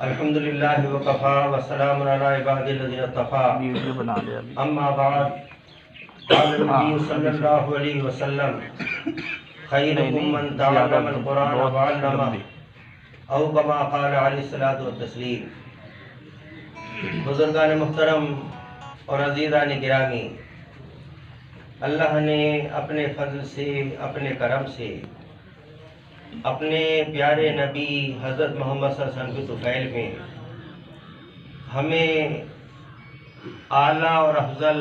الحمدللہ وکفا وسلام علی عباد الذین اصطفى اما بعد قال النبی صلی اللہ علیہ وسلم خیرکم من تعلم القرآن وعلمہ او کما قال علیہ الصلوۃ والتسلیم۔ بزرگان محترم اور عزیزان گرامی، اللہ نے اپنے فضل سے، اپنے کرم سے، اپنے پیارے نبی حضرت محمد صلی اللہ علیہ وسلم کے طفیل میں ہمیں اعلیٰ اور افضل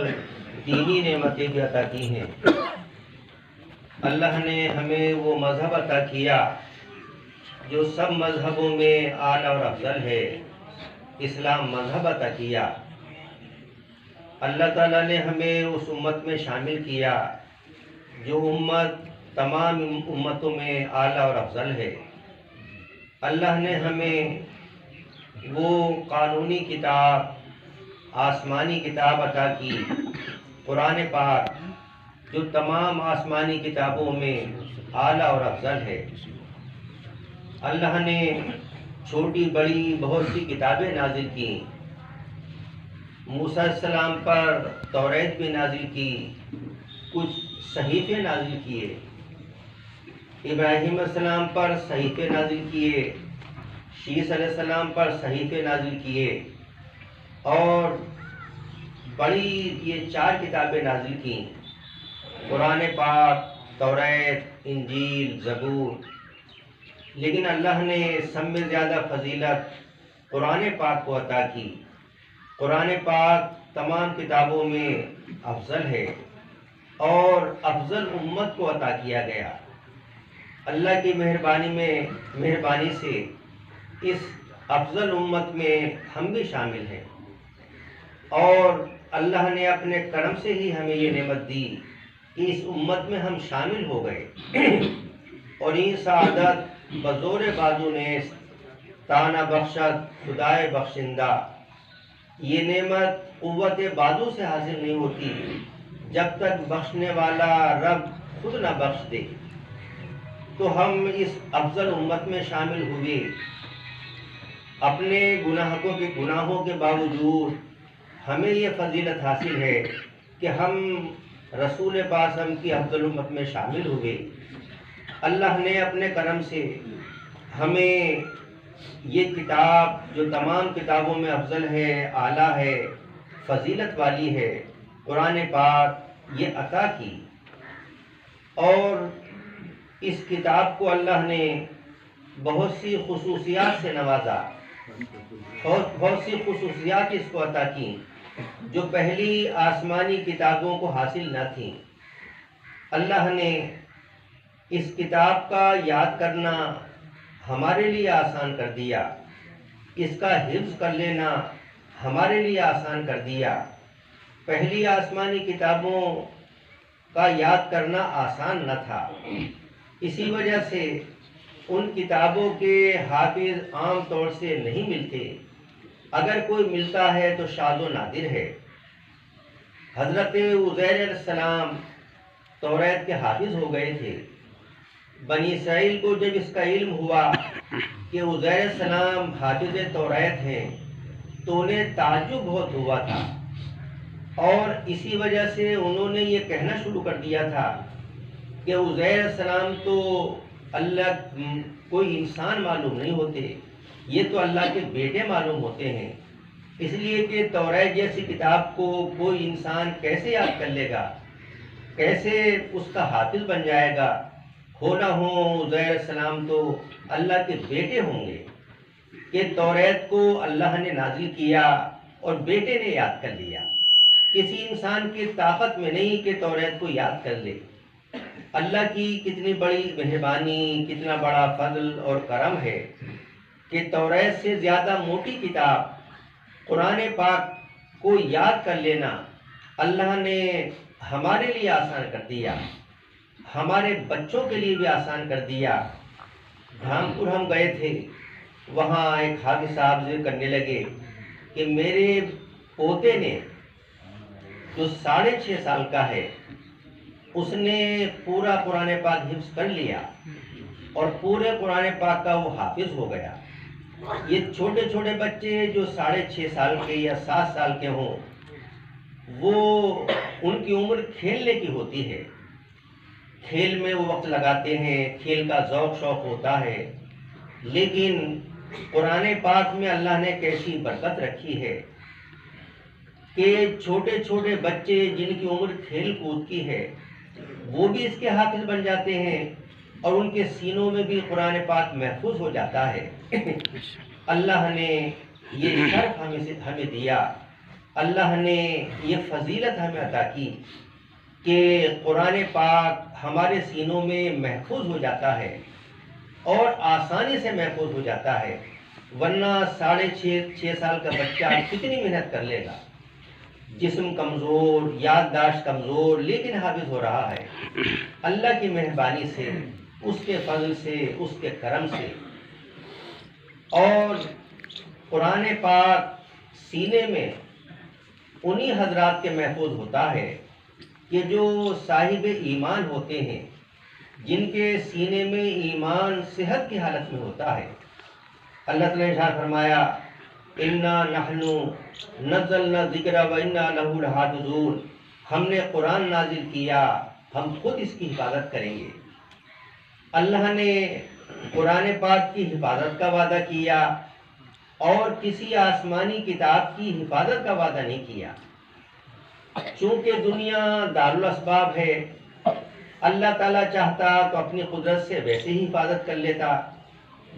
دینی نعمتیں بھی عطا کی ہیں۔ اللہ نے ہمیں وہ مذہب عطا کیا جو سب مذہبوں میں اعلیٰ اور افضل ہے، اسلام مذہب عطا کیا۔ اللہ تعالیٰ نے ہمیں اس امت میں شامل کیا جو امت تمام امتوں میں اعلیٰ اور افضل ہے۔ اللہ نے ہمیں وہ قانونی کتاب، آسمانی کتاب عطا کی، قرآن پاک، جو تمام آسمانی کتابوں میں اعلیٰ اور افضل ہے۔ اللہ نے چھوٹی بڑی بہت سی کتابیں نازل کی، موسیٰ علیہ السلام پر توریت بھی نازل کی، کچھ صحیفے نازل کیے، ابراہیم علیہ السلام پر صحیفے نازل کیے، شیس علیہ السلام پر صحیفے نازل کیے، اور بڑی یہ 4 کتابیں نازل کیں، قرآن پاک، توریت، انجیل، زبور۔ لیکن اللہ نے سب میں زیادہ فضیلت قرآن پاک کو عطا کی۔ قرآن پاک تمام کتابوں میں افضل ہے اور افضل امت کو عطا کیا گیا۔ اللہ کی مہربانی سے اس افضل امت میں ہم بھی شامل ہیں، اور اللہ نے اپنے کرم سے ہی ہمیں یہ نعمت دی کہ اس امت میں ہم شامل ہو گئے، اور این سعادت بزور بازو نیست، تانا بخشت خدائے بخشندہ۔ یہ نعمت قوت بازو سے حاصل نہیں ہوتی جب تک بخشنے والا رب خود نہ بخش دے۔ تو ہم اس افضل امت میں شامل ہوئے، اپنے گناہوں کے باوجود ہمیں یہ فضیلت حاصل ہے کہ ہم رسول پاک کی افضل امت میں شامل ہوئے۔ اللہ نے اپنے کرم سے ہمیں یہ کتاب جو تمام کتابوں میں افضل ہے، اعلیٰ ہے، فضیلت والی ہے، قرآن پاک، یہ عطا کی، اور اس کتاب کو اللہ نے بہت سی خصوصیات سے نوازا، بہت سی خصوصیات اس کو عطا کی جو پہلی آسمانی کتابوں کو حاصل نہ تھیں۔ اللہ نے اس کتاب کا یاد کرنا ہمارے لیے آسان کر دیا، اس کا حفظ کر لینا ہمارے لیے آسان کر دیا۔ پہلی آسمانی کتابوں کا یاد کرنا آسان نہ تھا، اسی وجہ سے ان کتابوں کے حافظ عام طور سے نہیں ملتے، اگر کوئی ملتا ہے تو شاذ و نادر ہے۔ حضرت عزیر علیہ السلام توریت کے حافظ ہو گئے تھے۔ بنی اسرائیل کو جب اس کا علم ہوا کہ عزیر علیہ السلام حافظ توریت ہیں تو انہیں تعجب بہت ہوا تھا، اور اسی وجہ سے انہوں نے یہ کہنا شروع کر دیا تھا کہ عزیر علیہ السلام تو اللہ کوئی انسان معلوم نہیں ہوتے، یہ تو اللہ کے بیٹے معلوم ہوتے ہیں، اس لیے کہ توریت جیسی کتاب کو کوئی انسان کیسے یاد کر لے گا، کیسے اس کا حافظ بن جائے گا؟ ہو نہ ہو عزیر علیہ السلام تو اللہ کے بیٹے ہوں گے کہ توریت کو اللہ نے نازل کیا اور بیٹے نے یاد کر لیا۔ کسی انسان کی طاقت میں نہیں کہ توریت کو یاد کر لے۔ اللہ کی کتنی بڑی مہربانی، کتنا بڑا فضل اور کرم ہے کہ توریت سے زیادہ موٹی کتاب قرآن پاک کو یاد کر لینا اللہ نے ہمارے لیے آسان کر دیا، ہمارے بچوں کے لیے بھی آسان کر دیا۔ دھامپور ہم گئے تھے، وہاں ایک حافظ صاحب ذکر کرنے لگے کہ میرے پوتے نے جو 6.5 سال کا ہے، اس نے پورا قرآن پاک حفظ کر لیا اور پورے قرآن پاک کا وہ حافظ ہو گیا۔ یہ چھوٹے چھوٹے بچے جو 6.5 سال کے یا 7 سال کے ہوں، وہ ان کی عمر کھیلنے کی ہوتی ہے، کھیل میں وہ وقت لگاتے ہیں، کھیل کا ذوق شوق ہوتا ہے، لیکن قرآن پاک میں اللہ نے کیسی برکت رکھی ہے کہ چھوٹے چھوٹے بچے جن کی عمر کھیل کود کی ہے وہ بھی اس کے حافظ بن جاتے ہیں، اور ان کے سینوں میں بھی قرآن پاک محفوظ ہو جاتا ہے۔ اللہ نے یہ شرف ہمیں دیا، اللہ نے یہ فضیلت ہمیں عطا کی کہ قرآن پاک ہمارے سینوں میں محفوظ ہو جاتا ہے اور آسانی سے محفوظ ہو جاتا ہے، ورنہ 6.5 سال کا بچہ کتنی محنت کر لے گا، جسم کمزور، یادداشت کمزور، لیکن حافظ ہو رہا ہے اللہ کی مہربانی سے، اس کے فضل سے، اس کے کرم سے۔ اور قرآن پاک سینے میں انہی حضرات کے محفوظ ہوتا ہے کہ جو صاحب ایمان ہوتے ہیں، جن کے سینے میں ایمان صحت کی حالت میں ہوتا ہے۔ اللہ تعالیٰ نے ارشاد فرمایا اِنَّا نَحْنُ نَزَّلْنَا الذِّكْرَ وَإِنَّا لَهُ لَحَافِظُونَ، ہم نے قرآن نازل کیا، ہم خود اس کی حفاظت کریں گے۔ اللہ نے قرآن پاک کی حفاظت کا وعدہ کیا اور کسی آسمانی کتاب کی حفاظت کا وعدہ نہیں کیا۔ چونکہ دنیا دارالاسباب ہے، اللہ تعالیٰ چاہتا تو اپنی قدرت سے ویسے ہی حفاظت کر لیتا،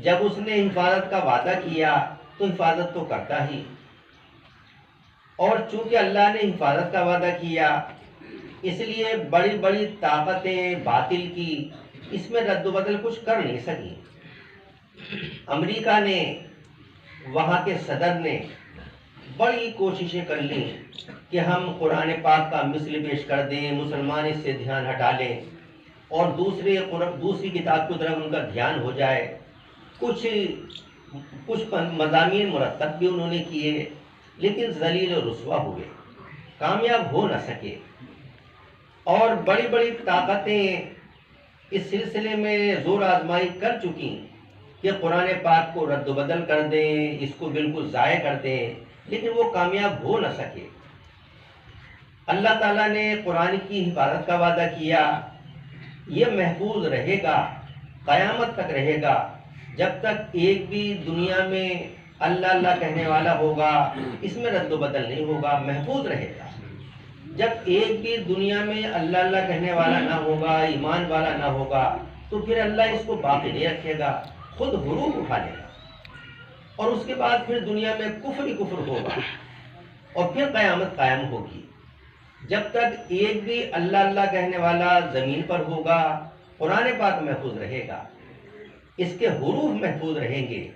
جب اس نے حفاظت کا وعدہ کیا تو حفاظت تو کرتا ہی، اور چونکہ اللہ نے حفاظت کا وعدہ کیا اس لیے بڑی بڑی طاقتیں باطل کی اس میں رد و بدل کچھ کر نہیں سکی۔ امریکہ نے، وہاں کے صدر نے بڑی کوششیں کر لیں کہ ہم قرآن پاک کا مثل پیش کر دیں، مسلمان اس سے دھیان ہٹا لیں اور دوسری کتاب کی طرف ان کا دھیان ہو جائے۔ کچھ مضامین مرتب بھی انہوں نے کیے، لیکن ذلیل و رسوا ہوئے، کامیاب ہو نہ سکے۔ اور بڑی بڑی طاقتیں اس سلسلے میں زور آزمائی کر چکی کہ قرآن پاک کو رد و بدل کر دیں، اس کو بالکل ضائع کر دیں، لیکن وہ کامیاب ہو نہ سکے۔ اللہ تعالیٰ نے قرآن کی حفاظت کا وعدہ کیا، یہ محفوظ رہے گا، قیامت تک رہے گا، جب تک ایک بھی دنیا میں اللہ اللہ کہنے والا ہوگا، اس میں رد و بدل نہیں ہوگا، محفوظ رہے گا۔ جب ایک بھی دنیا میں اللہ اللہ کہنے والا نہ ہوگا، ایمان والا نہ ہوگا، تو پھر اللہ اس کو باقی نہیں رکھے گا، خود حروف اٹھا لے گا، اور اس کے بعد پھر دنیا میں کفر ہی کفر ہوگا، اور پھر قیامت قائم ہوگی۔ جب تک ایک بھی اللہ اللہ کہنے والا زمین پر ہوگا، قرآن پاک محفوظ رہے گا، اس کے حروف محفوظ رہیں گے،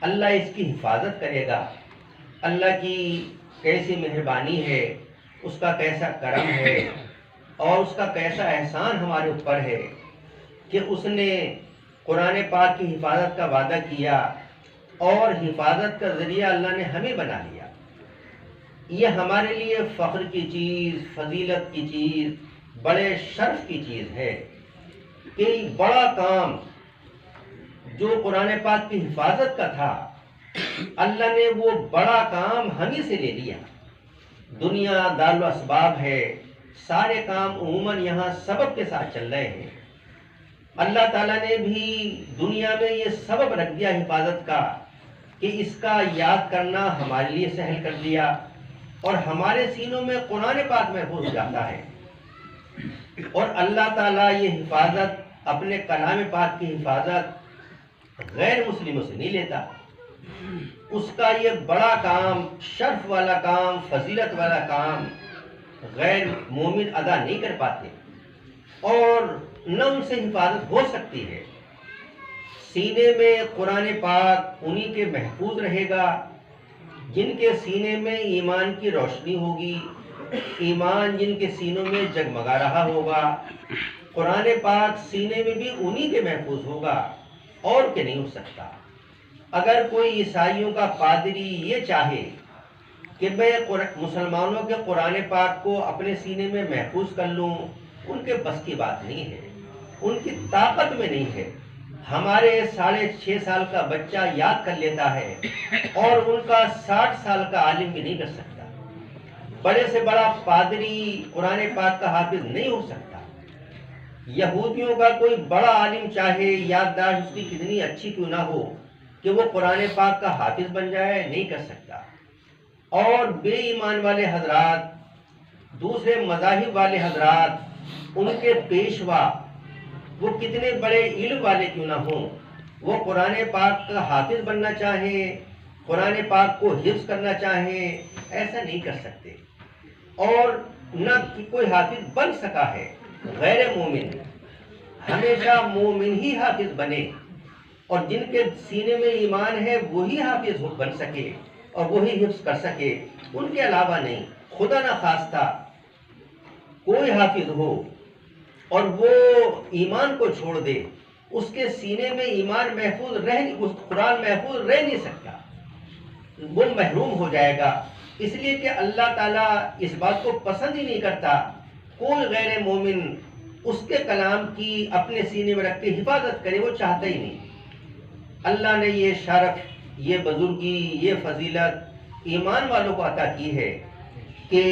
اللہ اس کی حفاظت کرے گا۔ اللہ کی کیسی مہربانی ہے، اس کا کیسا کرم ہے، اور اس کا کیسا احسان ہمارے اوپر ہے کہ اس نے قرآن پاک کی حفاظت کا وعدہ کیا اور حفاظت کا ذریعہ اللہ نے ہمیں بنا لیا۔ یہ ہمارے لیے فخر کی چیز، فضیلت کی چیز، بڑے شرف کی چیز ہے کہ بڑا کام جو قرآن پاک کی حفاظت کا تھا، اللہ نے وہ بڑا کام ہمیں سے لے لیا۔ دنیا دارالاسباب ہے، سارے کام عموماً یہاں سبب کے ساتھ چل رہے ہیں، اللہ تعالیٰ نے بھی دنیا میں یہ سبب رکھ دیا حفاظت کا کہ اس کا یاد کرنا ہمارے لیے سہل کر دیا، اور ہمارے سینوں میں قرآن پاک محفوظ ہو جاتا ہے۔ اور اللہ تعالیٰ یہ حفاظت، اپنے کلام پاک کی حفاظت غیر مسلموں سے نہیں لیتا، اس کا یہ بڑا کام، شرف والا کام، فضیلت والا کام غیر مومن ادا نہیں کر پاتے، اور نہ ان سے حفاظت ہو سکتی ہے۔ سینے میں قرآن پاک انہی کے محفوظ رہے گا جن کے سینے میں ایمان کی روشنی ہوگی، ایمان جن کے سینوں میں جگمگا رہا ہوگا۔ قرآن پاک سینے میں بھی انہی کے محفوظ ہوگا، اور کے نہیں ہو سکتا۔ اگر کوئی عیسائیوں کا پادری یہ چاہے کہ میں مسلمانوں کے قرآن پاک کو اپنے سینے میں محفوظ کر لوں، ان کے بس کی بات نہیں ہے، ان کی طاقت میں نہیں ہے، ہمارے 6.5 سال کا بچہ یاد کر لیتا ہے اور ان کا 60 سال کا عالم بھی نہیں کر سکتا. بڑے سے بڑا پادری قرآن پاک کا حافظ نہیں ہو سکتا. یہودیوں کا کوئی بڑا عالم چاہے یادداشت اس کی کتنی اچھی کیوں نہ ہو کہ وہ قرآن پاک کا حافظ بن جائے، نہیں کر سکتا. اور بے ایمان والے حضرات، دوسرے مذاہب والے حضرات، ان کے پیشوا وہ کتنے بڑے علم والے کیوں نہ ہوں، وہ قرآن پاک کا حافظ بننا چاہیں، قرآن پاک کو حفظ کرنا چاہیں، ایسا نہیں کر سکتے. اور نہ کوئی حافظ بن سکا ہے. غیر مومن ہمیشہ مومن ہی حافظ بنے، اور جن کے سینے میں ایمان ہے وہی حافظ بن سکے اور وہی حفظ کر سکے، ان کے علاوہ نہیں. خدا نہ خواستہ کوئی حافظ ہو اور وہ ایمان کو چھوڑ دے، اس کے سینے میں ایمان محفوظ اس قرآن محفوظ رہ نہیں سکتا، وہ محروم ہو جائے گا. اس لیے کہ اللہ تعالیٰ اس بات کو پسند ہی نہیں کرتا کوئی غیر مومن اس کے کلام کی اپنے سینے میں رکھ کے حفاظت کرے، وہ چاہتا ہی نہیں. اللہ نے یہ شرف، یہ بزرگی، یہ فضیلت ایمان والوں کو عطا کی ہے کہ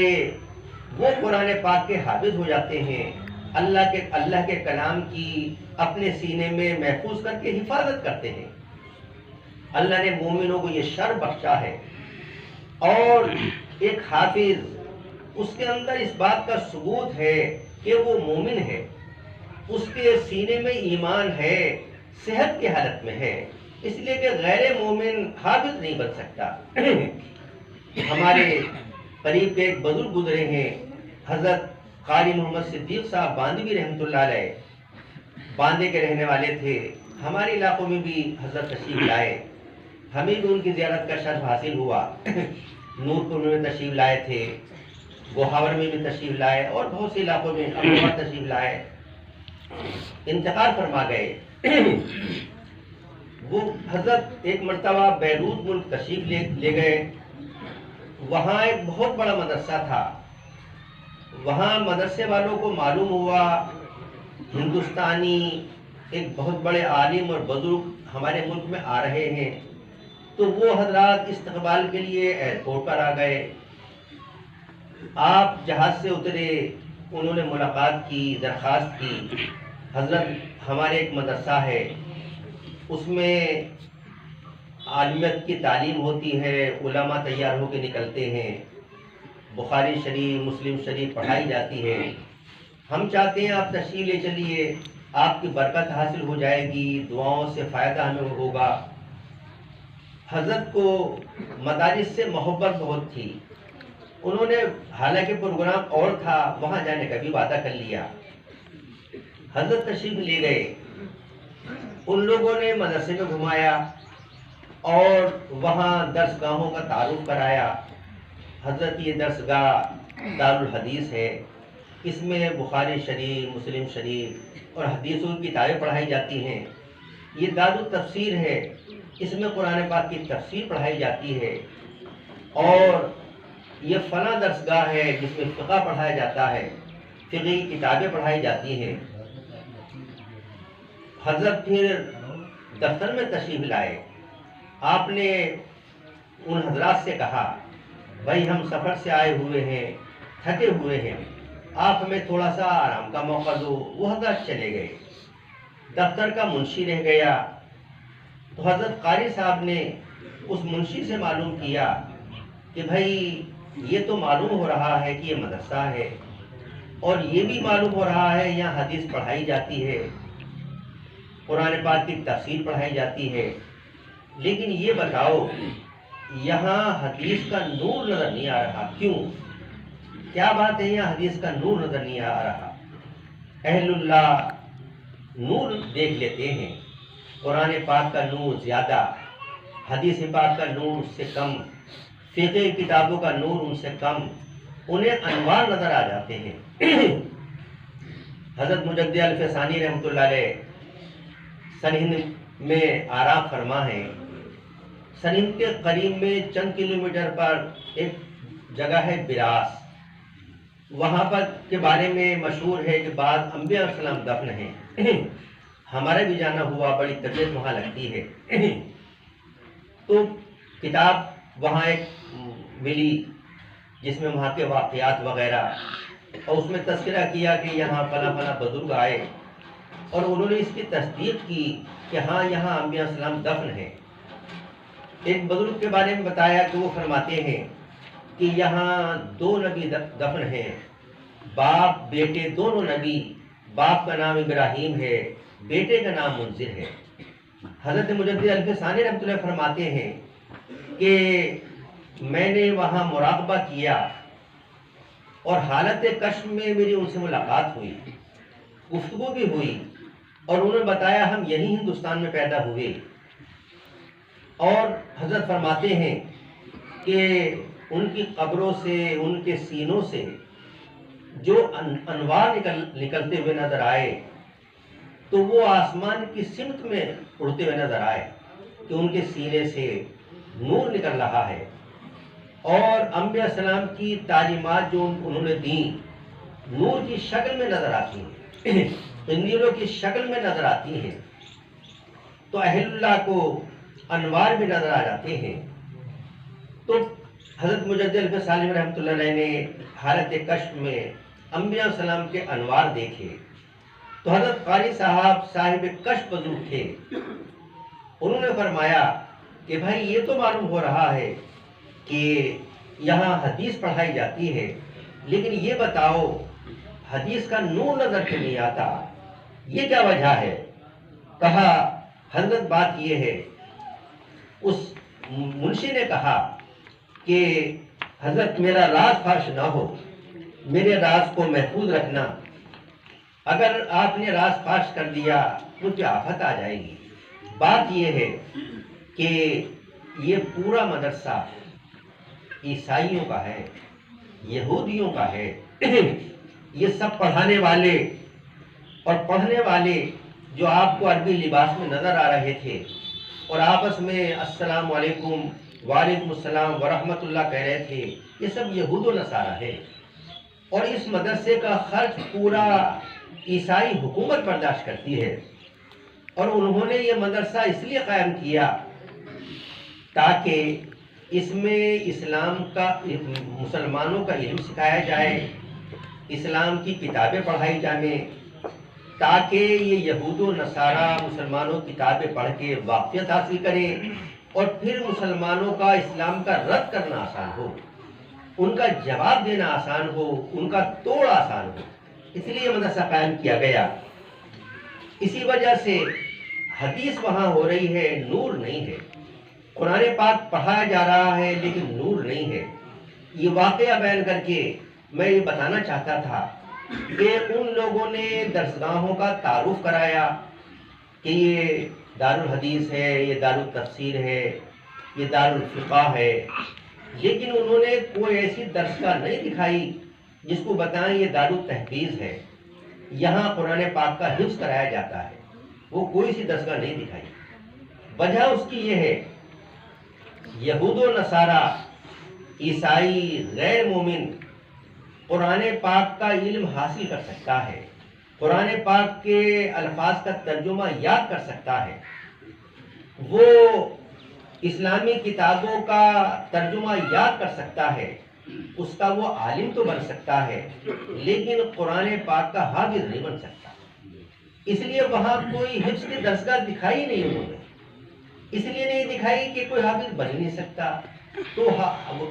وہ قرآن پاک کے حافظ ہو جاتے ہیں، اللہ کے کلام کی اپنے سینے میں محفوظ کر کے حفاظت کرتے ہیں. اللہ نے مومنوں کو یہ شرف بخشا ہے. اور ایک حافظ، اس کے اندر اس بات کا ثبوت ہے کہ وہ مومن ہے، اس کے سینے میں ایمان ہے، صحت کی حالت میں ہے. اس لیے کہ غیر مومن حافظ نہیں بن سکتا. ہمارے قریب کے ایک بزرگ گزرے ہیں، حضرت قاری محمد صدیق صاحب باندوی رحمۃ اللہ علیہ، باندے کے رہنے والے تھے. ہمارے علاقوں میں بھی حضرت تشریف لائے، ہمیں بھی ان کی زیارت کا شرف حاصل ہوا. نورپور میں تشریف لائے تھے، گوہاور میں بھی تشریف لائے، اور بہت سے علاقوں میں اپنے تشریف لائے. انتقال فرما گئے. وہ حضرت ایک مرتبہ بیروت ملک تشریف لے گئے. وہاں ایک بہت بڑا مدرسہ تھا. وہاں مدرسے والوں کو معلوم ہوا ہندوستانی ایک بہت بڑے عالم اور بزرگ ہمارے ملک میں آ رہے ہیں. تو وہ حضرات استقبال کے لیے ایئرپورٹ پر آ گئے. آپ جہاز سے اترے، انہوں نے ملاقات کی، درخواست کی، حضرت ہمارے ایک مدرسہ ہے، اس میں عالمیت کی تعلیم ہوتی ہے، علماء تیار ہو کے نکلتے ہیں، بخاری شریف، مسلم شریف پڑھائی جاتی ہے. ہم چاہتے ہیں آپ تشریف لے چلیے، آپ کی برکت حاصل ہو جائے گی، دعاؤں سے فائدہ ہمیں ہوگا. حضرت کو مدارس سے محبت بہت تھی. انہوں نے حالانکہ پروگرام اور تھا، وہاں جانے کا بھی وعدہ کر لیا. حضرت تشریف لے گئے. ان لوگوں نے مدرسے میں گھمایا اور وہاں درس گاہوں کا تعارف کرایا. حضرت یہ درس گاہ دارالحدیث ہے، اس میں بخاری شریف، مسلم شریف اور حدیثوں کی کتابیں پڑھائی جاتی ہیں. یہ دارالتفسیر ہے، اس میں قرآن پاک کی تفسیر پڑھائی جاتی ہے. اور یہ فلاں درس گاہ ہے جس میں فقہ پڑھایا جاتا ہے، فقہی کتابیں پڑھائی جاتی ہیں. حضرت پھر دفتر میں تشریف لائے. آپ نے ان حضرات سے کہا، بھائی ہم سفر سے آئے ہوئے ہیں، تھکے ہوئے ہیں، آپ ہمیں تھوڑا سا آرام کا موقع دو. وہ حضرت چلے گئے. دفتر کا منشی رہ گیا. تو حضرت قاری صاحب نے اس منشی سے معلوم کیا کہ بھائی یہ تو معلوم ہو رہا ہے کہ یہ مدرسہ ہے، اور یہ بھی معلوم ہو رہا ہے یہاں حدیث پڑھائی جاتی ہے، قرآن پاک کی تفسیر پڑھائی جاتی ہے، لیکن یہ بتاؤ یہاں حدیث کا نور نظر نہیں آ رہا، کیوں؟ کیا بات ہے یہاں حدیث کا نور نظر نہیں آ رہا؟ اہل اللہ نور دیکھ لیتے ہیں، قرآن پاک کا نور زیادہ، حدیث پاک کا نور اس سے کم، فقہ کتابوں کا نور ان سے کم، انہیں انوار نظر آ جاتے ہیں. حضرت مجدد الفسانی رحمۃ اللہ علیہ سرہند میں آرام فرما ہیں. سرہند کے قریب میں چند کلومیٹر پر ایک جگہ ہے براس. وہاں پر کے بارے میں مشہور ہے کہ بعض انبیاء علیہ السلام دفن ہیں. ہمارا بھی جانا ہوا، بڑی طبیعت وہاں لگتی ہے۔ تو کتاب وہاں ایک ملی جس میں وہاں کے واقعات وغیرہ، اور اس میں تذکرہ کیا کہ یہاں فلاں فلاں بزرگ آئے اور انہوں نے اس کی تصدیق کی کہ ہاں یہاں انبیاء السلام دفن ہیں۔ ایک بزرگ کے بارے میں بتایا کہ وہ فرماتے ہیں کہ یہاں 2 نبی دفن ہیں، باپ بیٹے دونوں نبی، باپ کا نام ابراہیم ہے، بیٹے کا نام منذر ہے۔ حضرت مجدد الف ثانی رحمۃ اللہ فرماتے ہیں کہ میں نے وہاں مراقبہ کیا اور حالت کشف میں میری ان سے ملاقات ہوئی، گفتگو بھی ہوئی، اور انہوں نے بتایا ہم یہی ہندوستان میں پیدا ہوئے۔ اور حضرت فرماتے ہیں کہ ان کی قبروں سے، ان کے سینوں سے جو انوار نکلتے ہوئے نظر آئے تو وہ آسمان کی سمت میں اڑتے ہوئے نظر آئے کہ ان کے سینے سے نور نکل رہا ہے، اور انبیاء السلام کی تعلیمات جو انہوں نے دیں نور کی شکل میں نظر آتی ہیں، قندیلوں کی شکل میں نظر آتی ہیں، تو اہل اللہ کو انوار بھی نظر آ جاتے ہیں۔ تو حضرت مجدد الف ثانی رحمۃ اللہ علیہ نے حالت کشف میں انبیاء السلام کے انوار دیکھے، تو حضرت قاری صاحب کشف بزرگ تھے، انہوں نے فرمایا کہ بھائی یہ تو معلوم ہو رہا ہے کہ یہاں حدیث پڑھائی جاتی ہے، لیکن یہ بتاؤ حدیث کا نور نظر کیوں نہیں آتا، یہ کیا وجہ ہے؟ کہا حضرت بات یہ ہے، اس منشی نے کہا کہ حضرت میرا راز فاش نہ ہو، میرے راز کو محفوظ رکھنا، اگر آپ نے راز فاش کر دیا مجھ پہ آفت آ جائے گی۔ بات یہ ہے کہ یہ پورا مدرسہ عیسائیوں کا ہے، یہودیوں کا ہے، یہ سب پڑھانے والے اور پڑھنے والے جو آپ کو عربی لباس میں نظر آ رہے تھے اور آپس میں السلام علیکم وعلیکم السلام ورحمۃ اللہ کہہ رہے تھے، یہ سب یہود و نصارہ ہے، اور اس مدرسے کا خرچ پورا عیسائی حکومت برداشت کرتی ہے، اور انہوں نے یہ مدرسہ اس لیے قائم کیا تاکہ اس میں اسلام کا، مسلمانوں کا علم سکھایا جائے، اسلام کی کتابیں پڑھائی جائیں، تاکہ یہ یہود و نصارہ مسلمانوں کی کتابیں پڑھ کے واقفیت حاصل کریں اور پھر مسلمانوں کا اسلام کا رد کرنا آسان ہو، ان کا جواب دینا آسان ہو، ان کا توڑ آسان ہو، اس لیے مدرسہ قائم کیا گیا۔ اسی وجہ سے حدیث وہاں ہو رہی ہے، نور نہیں ہے، قرآن پاک پڑھایا جا رہا ہے لیکن نور نہیں ہے۔ یہ واقعہ بیان کر کے میں یہ بتانا چاہتا تھا کہ ان لوگوں نے درسگاہوں کا تعارف کرایا کہ یہ دارالحدیث ہے، یہ دارالتفسیر ہے، یہ دارالفقہ ہے، لیکن انہوں نے کوئی ایسی درسگاہ نہیں دکھائی جس کو بتائیں یہ دارالتحفیظ ہے، یہاں قرآن پاک کا حفظ کرایا جاتا ہے، وہ کوئی سی درسگاہ نہیں دکھائی۔ وجہ اس کی یہ ہے، یہود و نصارہ، عیسائی، غیر مومن قرآن پاک کا علم حاصل کر سکتا ہے، قرآن پاک کے الفاظ کا ترجمہ یاد کر سکتا ہے، وہ اسلامی کتابوں کا ترجمہ یاد کر سکتا ہے، اس کا وہ عالم تو بن سکتا ہے لیکن قرآن پاک کا حافظ نہیں بن سکتا۔ اس لیے وہاں کوئی حفظ کی درسگاہ دکھائی نہیں انہوں نے، اس لیے نہیں دکھائی کہ کوئی حافظ بن ہی نہیں سکتا، تو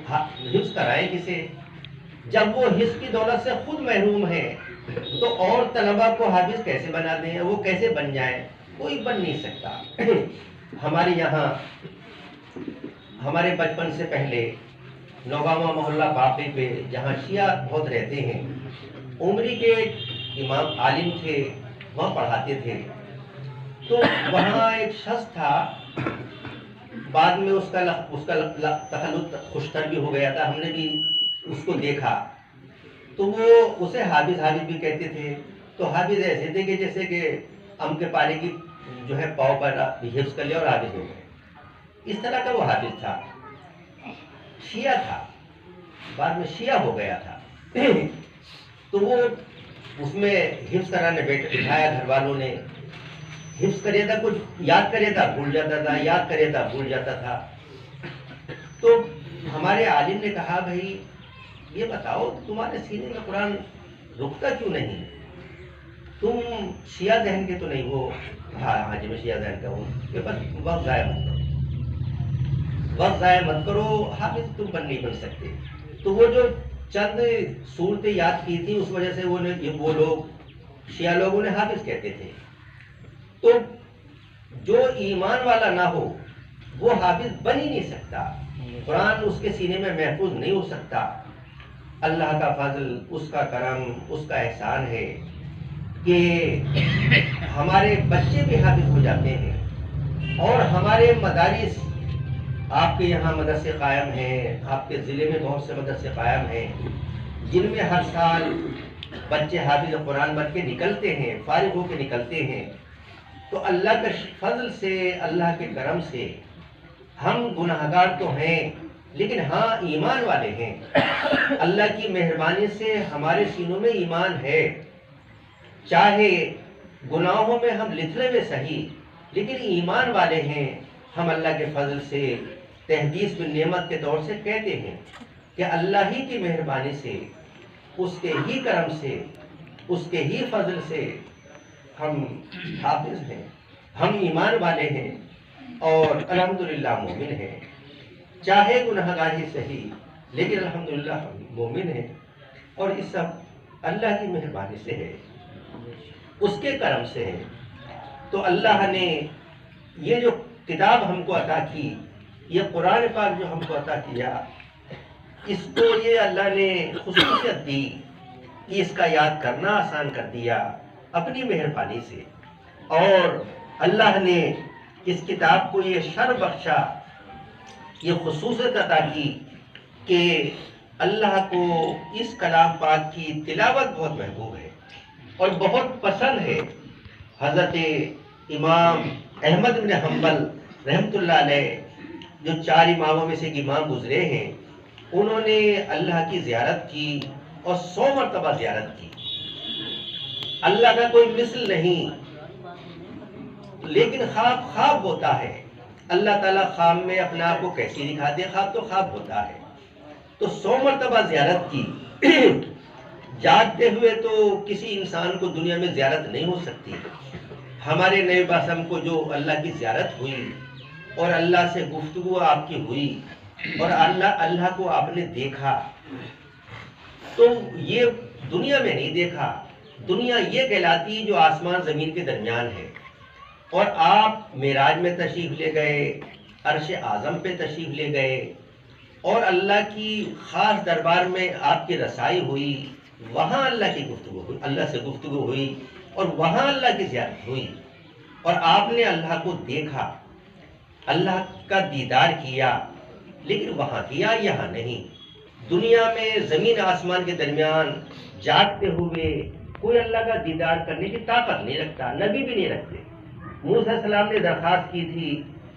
حفظ کرائیں کسے؟ جب وہ حفظ کی دولت سے خود محروم ہے تو اور طلبہ کو حافظ کیسے بنا دیں، وہ کیسے بن جائیں؟ کوئی بن نہیں سکتا۔ ہمارے یہاں ہمارے بچپن سے پہلے نوگاواں محلہ باقی پہ جہاں شیعہ بہت رہتے ہیں، عمری کے امام عالم تھے، وہاں پڑھاتے تھے، تو وہاں ایک شخص تھا، بعد میں اس کا تخلط خوشتر بھی ہو گیا تھا، ہم نے بھی اس کو دیکھا، تو وہ اسے حافظ بھی کہتے تھے، تو حافظ ایسے تھے کہ جیسے کہ ام کے پانی کی جو ہے پاؤ پر حفظ کر لیا اور حافظ ہو گئے، اس طرح کا وہ حافظ تھا، شیعہ تھا، بعد میں شیعہ ہو گیا تھا، تو وہ اس میں حفظ کرانے بٹھایا، گھر والوں نے حفظ کرے تھا، کچھ یاد کرے تھا بھول جاتا تھا، یاد کرے تھا بھول جاتا تھا. تو ہمارے عالم نے کہا بھائی یہ بتاؤ تمہارے سینے میں قرآن رکتا کیوں نہیں؟ تم شیعہ ذہن کے تو نہیں ہو؟ ہاں جی میں شیعہ ذہن کا ہوں. کہ بس وقت ضائع مت کرو، وقت ضائع مت کرو، حافظ تم نہیں بن سکتے. تو وہ جو چند صورتیں یاد کی تھی اس وجہ سے وہ لوگ شیعہ لوگ انہیں حافظ کہتے تھے. تو جو ایمان والا نہ ہو وہ حافظ بن ہی نہیں سکتا، قرآن اس کے سینے میں محفوظ نہیں ہو سکتا. اللہ کا فضل، اس کا کرم، اس کا احسان ہے کہ ہمارے بچے بھی حافظ ہو جاتے ہیں. اور ہمارے مدارس، آپ کے یہاں مدرسے قائم ہیں، آپ کے ضلع میں بہت سے مدرسے قائم ہیں جن میں ہر سال بچے حافظ قرآن بن کے نکلتے ہیں، فارغ ہو کے نکلتے ہیں. تو اللہ کے فضل سے، اللہ کے کرم سے ہم گناہگار تو ہیں لیکن ہاں ایمان والے ہیں. اللہ کی مہربانی سے ہمارے سینوں میں ایمان ہے. چاہے گناہوں میں ہم لتھڑے میں صحیح لیکن ایمان والے ہیں. ہم اللہ کے فضل سے تحدیث بالنعمت کے طور سے کہتے ہیں کہ اللہ ہی کی مہربانی سے، اس کے ہی کرم سے، اس کے ہی فضل سے ہم حافظ ہیں، ہم ایمان والے ہیں اور الحمدللہ مومن ہیں. چاہے گناہگار ہی صحیح لیکن الحمدللہ ہم مومن ہیں. اور یہ سب اللہ کی مہربانی سے ہے، اس کے کرم سے ہے. تو اللہ نے یہ جو کتاب ہم کو عطا کی، یہ قرآن پاک جو ہم کو عطا کیا، اس کو یہ اللہ نے خصوصیت دی کہ اس کا یاد کرنا آسان کر دیا اپنی مہربانی سے. اور اللہ نے اس کتاب کو یہ شرف بخشا، یہ خصوصیت عطا کی کہ اللہ کو اس کلام پاک کی تلاوت بہت محبوب ہے اور بہت پسند ہے. حضرت امام احمد بن حنبل رحمۃ اللہ علیہ جو 4 اماموں میں سے ایک امام گزرے ہیں، انہوں نے اللہ کی زیارت کی اور 100 مرتبہ زیارت کی. اللہ کا کوئی مثل نہیں، لیکن خواب خواب ہوتا ہے. اللہ تعالیٰ خواب میں اپنا آپ کو کیسی دکھاتے، خواب تو خواب ہوتا ہے. تو 100 مرتبہ زیارت کی. جاگتے ہوئے تو کسی انسان کو دنیا میں زیارت نہیں ہو سکتی. ہمارے نبی قاسم کو جو اللہ کی زیارت ہوئی اور اللہ سے گفتگو آپ کی ہوئی اور اللہ کو آپ نے دیکھا، تو یہ دنیا میں نہیں دیکھا. دنیا یہ کہلاتی جو آسمان زمین کے درمیان ہے. اور آپ معراج میں تشریف لے گئے، عرش اعظم پہ تشریف لے گئے اور اللہ کی خاص دربار میں آپ کی رسائی ہوئی. وہاں اللہ کی گفتگو ہوئی، اللہ سے گفتگو ہوئی اور وہاں اللہ کی زیارت ہوئی. اور آپ نے اللہ کو دیکھا، اللہ کا دیدار کیا، لیکن وہاں کیا یہاں نہیں. دنیا میں زمین آسمان کے درمیان جاگتے ہوئے کوئی اللہ کا دیدار کرنے کی طاقت نہیں رکھتا، نبی بھی نہیں رکھتے. موسیٰ علیہ السلام نے درخواست کی تھی،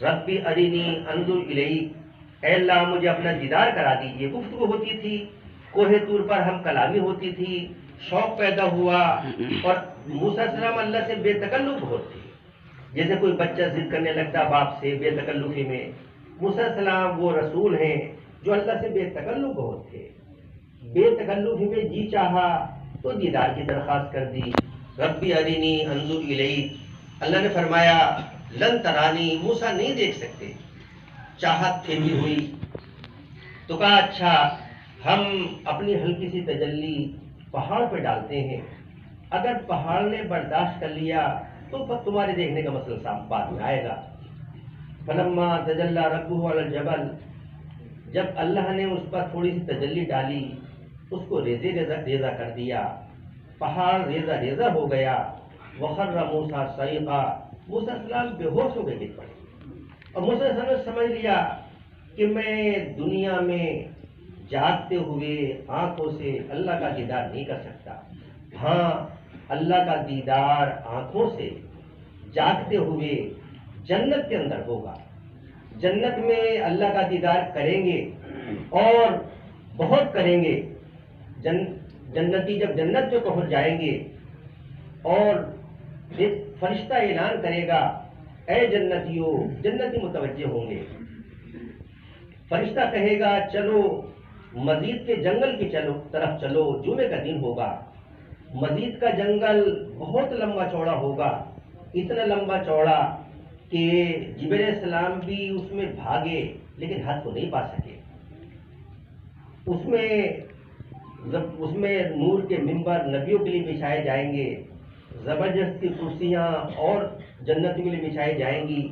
ربی ارینی انظر الیک، اے اللہ مجھے اپنا دیدار کرا دیجئے. گفتگو ہوتی تھی، کوہ طور پر ہم کلامی ہوتی تھی، شوق پیدا ہوا. اور موسیٰ علیہ السلام اللہ سے بے تکلف بہت تھے. جیسے کوئی بچہ ضد کرنے لگتا باپ سے بے تکلفی میں، موسیٰ علیہ السلام وہ رسول ہیں جو اللہ سے بے تکلف بہت تھے. بے تکلفی میں جی چاہا تو دیدار کی درخواست کر دی، ربی ارینی انظر الیک. اللہ نے فرمایا لن ترانی، موسیٰ نہیں دیکھ سکتے. چاہت پھر بھی ہوئی تو کہا اچھا ہم اپنی ہلکی سی تجلی پہاڑ پہ ڈالتے ہیں، اگر پہاڑ نے برداشت کر لیا تو تمہارے دیکھنے کا مسئلہ صاف بعد میں آئے گا. فلما تجلی ربہ علی الجبل، جب اللہ نے اس پر تھوڑی سی تجلی ڈالی، اس کو ریزے ریزہ کر دیا، پہاڑ ریزہ ریزہ ہو گیا. وخر موسیٰ صعقا، موسیٰ علیہ السلام بے ہوش ہو کے گر پڑے. اور موسیٰ علیہ السلام نے سمجھ لیا کہ میں دنیا میں جاگتے ہوئے آنکھوں سے اللہ کا دیدار نہیں کر سکتا. ہاں اللہ کا دیدار آنکھوں سے جاگتے ہوئے جنت کے اندر ہوگا. جنت میں اللہ کا دیدار کریں گے اور بہت کریں گے. جنتی جب جنت میں پہنچ جائیں گے اور فرشتہ اعلان کرے گا اے جنتیوں، جنتی متوجہ ہوں گے، فرشتہ کہے گا چلو مزید کے جنگل کی طرف چلو، جمعے کا دن ہوگا، مزید کا جنگل بہت لمبا چوڑا ہوگا، اتنا لمبا چوڑا کہ جبرائیل علیہ السلام بھی اس میں بھاگے لیکن حد کو نہیں پا سکے۔ اس میں نور کے منبر نبیوں کے لیے بچھائے جائیں گے، زبردستی کرسیاں اور جنتیوں کے لیے بچھائی جائیں گی۔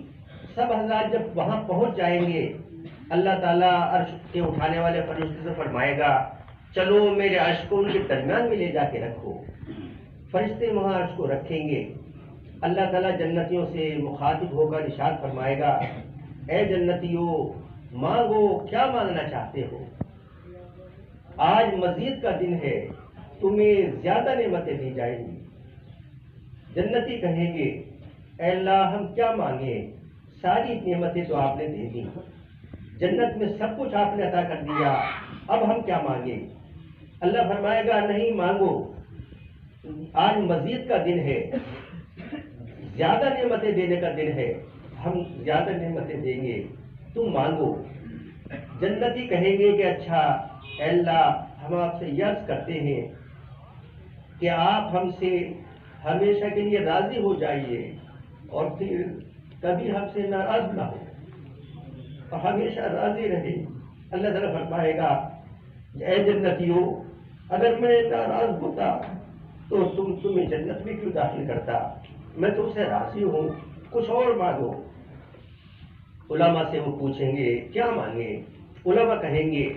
سب حضرات جب وہاں پہنچ جائیں گے، اللہ تعالیٰ عرش کے اٹھانے والے فرشتے سے فرمائے گا چلو میرے عرش کو ان کے درمیان میں لے جا کے رکھو۔ فرشتے وہاں عرش کو رکھیں گے، اللہ تعالیٰ جنتیوں سے مخاطب ہو کر ارشاد فرمائے گا اے جنتیوں مانگو، کیا مانگنا چاہتے ہو؟ آج مزید کا دن ہے، تمہیں زیادہ نعمتیں دی جائیں گی۔ جنتی کہیں گے اے اللہ ہم کیا مانگیں، ساری نعمتیں تو آپ نے دے دی، جنت میں سب کچھ آپ نے عطا کر دیا، اب ہم کیا مانگیں؟ اللہ فرمائے گا نہیں مانگو، آج مزید کا دن ہے، زیادہ نعمتیں دینے کا دن ہے، ہم زیادہ نعمتیں دیں گے، تم مانگو۔ جنتی کہیں گے کہ اچھا اے اللہ ہم آپ سے یہ عرض کرتے ہیں کہ آپ ہم سے ہمیشہ کے لیے راضی ہو جائیے اور پھر کبھی ہم سے ناراض نہ ہو اور ہمیشہ راضی رہے۔ اللہ تعالیٰ فرمائے گا اے جنتیوں اگر میں ناراض ہوتا تو تمہیں جنت میں کیوں داخل کرتا، میں تم سے راضی ہوں، کچھ اور مانگو۔ علماء سے وہ پوچھیں گے کیا مانگے؟ علماء کہیں گے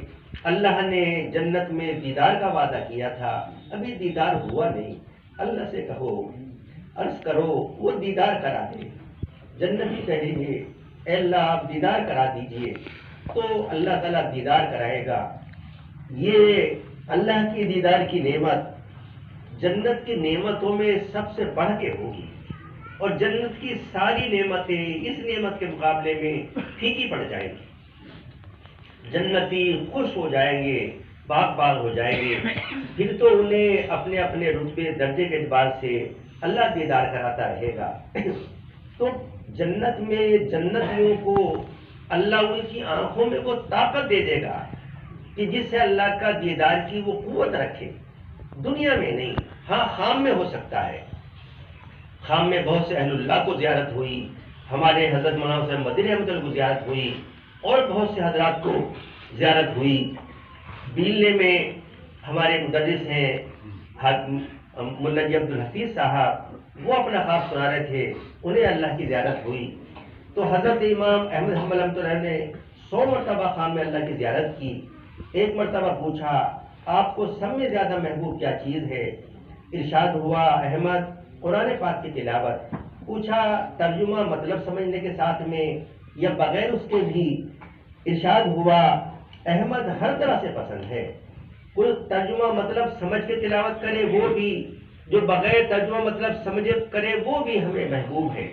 اللہ نے جنت میں دیدار کا وعدہ کیا تھا، ابھی دیدار ہوا نہیں، اللہ سے کہو عرض کرو وہ دیدار کرا دے۔ جنتی کہیں گے اے اللہ آپ دیدار کرا دیجئے، تو اللہ تعالیٰ دیدار کرائے گا۔ یہ اللہ کی دیدار کی نعمت جنت کی نعمتوں میں سب سے بڑھ کے ہوگی، اور جنت کی ساری نعمتیں اس نعمت کے مقابلے میں پھیکی پڑ جائیں گی۔ جنتی خوش ہو جائیں گے، باغ باغ ہو جائیں گے، پھر تو انہیں اپنے اپنے رتبے درجے کے اعتبار سے اللہ دیدار کراتا رہے گا۔ تو جنت میں جنتیوں کو اللہ ان کی آنکھوں میں وہ طاقت دے دے گا کہ جس سے اللہ کا دیدار کی وہ قوت رکھے، دنیا میں نہیں، ہاں خام میں ہو سکتا ہے۔ خام میں بہت سے اہل اللہ کو زیارت ہوئی، ہمارے حضرت مولانا حسین مدنی رحمۃ اللہ کو زیارت ہوئی، اور بہت سے حضرات کو زیارت ہوئی۔ بیلنے میں ہمارے مدرس ہیں ملا جی عبدالحفیظ صاحب، وہ اپنا خواب سنا رہے تھے، انہیں اللہ کی زیارت ہوئی، تو حضرت امام احمد حنبل رحمۃ اللہ نے 100 مرتبہ خام میں اللہ کی زیارت کی۔ ایک مرتبہ پوچھا آپ کو سب میں زیادہ محبوب کیا چیز ہے؟ ارشاد ہوا احمد قرآن پاک کی تلاوت۔ پوچھا ترجمہ مطلب سمجھنے کے ساتھ میں یا بغیر اس کے بھی؟ ارشاد ہوا احمد ہر طرح سے پسند ہے، کوئی ترجمہ مطلب سمجھ کے تلاوت کرے وہ بھی، جو بغیر ترجمہ مطلب سمجھے کرے وہ بھی ہمیں محبوب ہے۔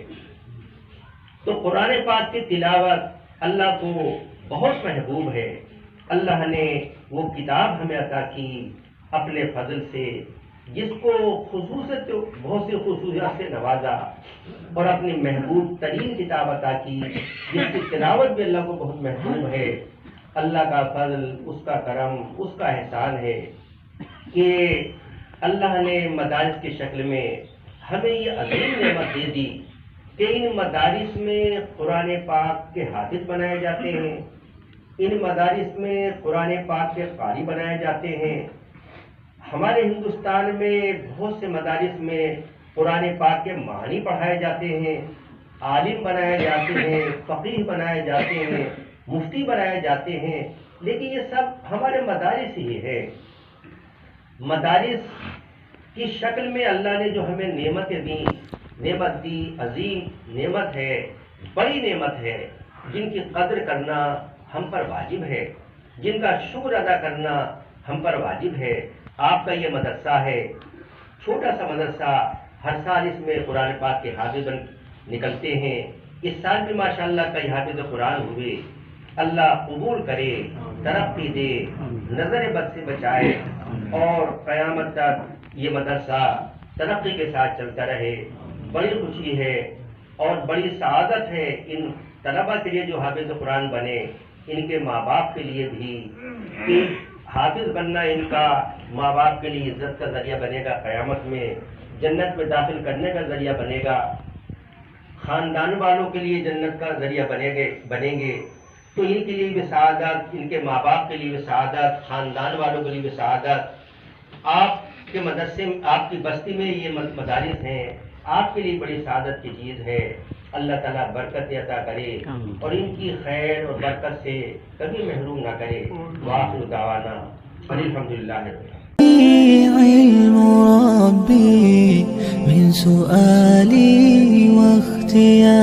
تو قرآن پاک کی تلاوت اللہ کو بہت محبوب ہے۔ اللہ نے وہ کتاب ہمیں عطا کی اپنے فضل سے، جس کو بہت سی خصوصیات سے نوازا، اور اپنی محبوب ترین کتاب عطا کی جس کی تلاوت بھی اللہ کو بہت محبوب ہے۔ اللہ کا فضل، اس کا کرم، اس کا احسان ہے کہ اللہ نے مدارس کی شکل میں ہمیں یہ عظیم نعمت دے دی کہ ان مدارس میں قرآن پاک کے حافظ بنائے جاتے ہیں، ان مدارس میں قرآن پاک کے قاری بنائے جاتے ہیں۔ ہمارے ہندوستان میں بہت سے مدارس میں قرآن پاک کے معنی پڑھائے جاتے ہیں، عالم بنائے جاتے ہیں، فقیہ بنائے جاتے ہیں، مفتی بنائے جاتے ہیں، لیکن یہ سب ہمارے مدارس ہی ہے۔ مدارس کی شکل میں اللہ نے جو ہمیں نعمتیں دیں، نعمت دی عظیم نعمت ہے، بڑی نعمت ہے، جن کی قدر کرنا ہم پر واجب ہے، جن کا شکر ادا کرنا ہم پر واجب ہے۔ آپ کا یہ مدرسہ ہے، چھوٹا سا مدرسہ، ہر سال اس میں قرآن پاک کے حافظ نکلتے ہیں، اس سال بھی ماشاءاللہ کئی حافظ قرآن ہوئے۔ اللہ قبول کرے، ترقی دے، نظر بد سے بچائے، اور قیامت تک یہ مدرسہ ترقی کے ساتھ چلتا رہے۔ بڑی خوشی ہے اور بڑی سعادت ہے ان طلبہ کے لیے جو حافظ قرآن بنے، ان کے ماں باپ کے لیے بھی، کہ حافظ بننا ان کا ماں باپ کے لیے عزت کا ذریعہ بنے گا، قیامت میں جنت میں داخل کرنے کا ذریعہ بنے گا، خاندان والوں کے لیے جنت کا ذریعہ بنیں گے، تو ان کے لیے بھی سعادت، ان کے ماں باپ کے لیے بھی سعادت، خاندان والوں کے لیے بھی سعادت۔ آپ کے مدرسے، آپ کی بستی میں یہ مدارس ہیں، آپ کے لیے بڑی سعادت کی چیز ہے۔ اللہ تعالیٰ برکت عطا کرے اور ان کی خیر اور برکت سے کبھی محروم نہ کرے۔ وآخر دعوانا الحمدللہ رب العالمین۔ علم ربي من سؤالي واختياري